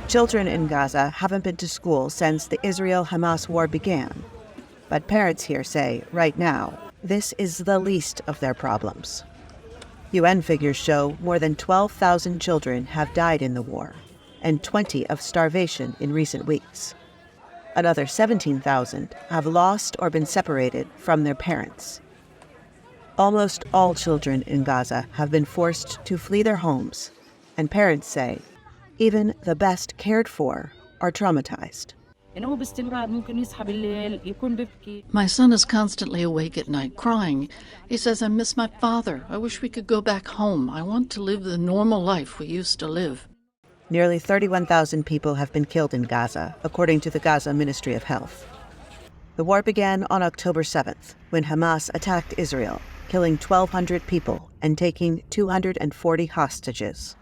Children in Gaza haven't been to school since the Israel-Hamas war began. But parents here say, right now, this is the least of their problems. UN figures show more than 12,000 children have died in the war, and 20 of starvation in recent weeks. Another 17,000 have lost or been separated from their parents. Almost all children in Gaza have been forced to flee their homes, and parents say even the best cared for are traumatized. My son is constantly awake at night, crying. He says, I miss my father. I wish we could go back home. I want to live the normal life we used to live. Nearly 31,000 people have been killed in Gaza, according to the Gaza Ministry of Health. The war began on October 7th, when Hamas attacked Israel, killing 1,200 people and taking 240 hostages.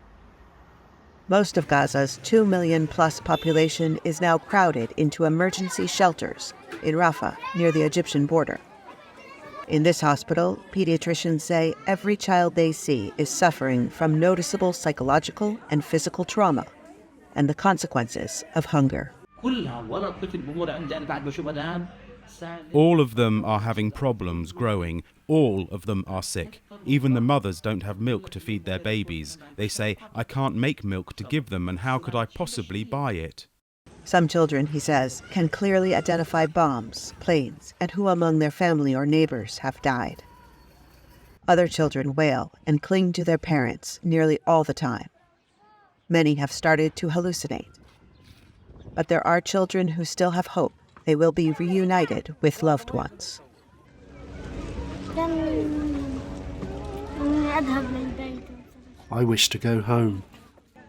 Most of Gaza's 2 million-plus population is now crowded into emergency shelters in Rafah, near the Egyptian border. In this hospital, pediatricians say every child they see is suffering from noticeable psychological and physical trauma and the consequences of hunger. All of them are having problems growing. All of them are sick. Even the mothers don't have milk to feed their babies. They say, I can't make milk to give them, and how could I possibly buy it? Some children, he says, can clearly identify bombs, planes, and who among their family or neighbors have died. Other children wail and cling to their parents nearly all the time. Many have started to hallucinate. But there are children who still have hope they will be reunited with loved ones. I wish to go home.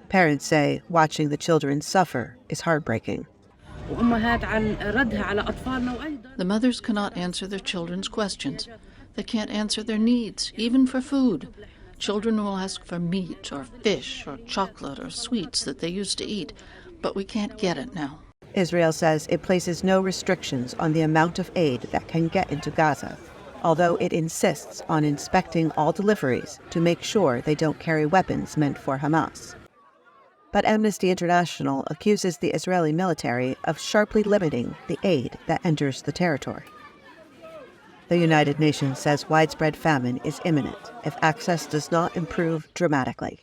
Parents say watching the children suffer is heartbreaking. The mothers cannot answer their children's questions. They can't answer their needs, even for food. Children will ask for meat or fish or chocolate or sweets that they used to eat, but we can't get it now. Israel says it places no restrictions on the amount of aid that can get into Gaza, although it insists on inspecting all deliveries to make sure they don't carry weapons meant for Hamas. But Amnesty International accuses the Israeli military of sharply limiting the aid that enters the territory. The United Nations says widespread famine is imminent if access does not improve dramatically.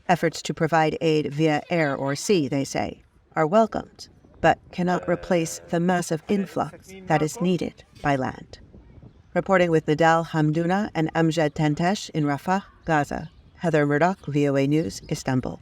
Efforts to provide aid via air or sea, they say, are welcomed, but cannot replace the massive influx that is needed by land. Reporting with Nidal Hamdouna and Amjad Tantesh in Rafah, Gaza, Heather Murdoch, VOA News, Istanbul.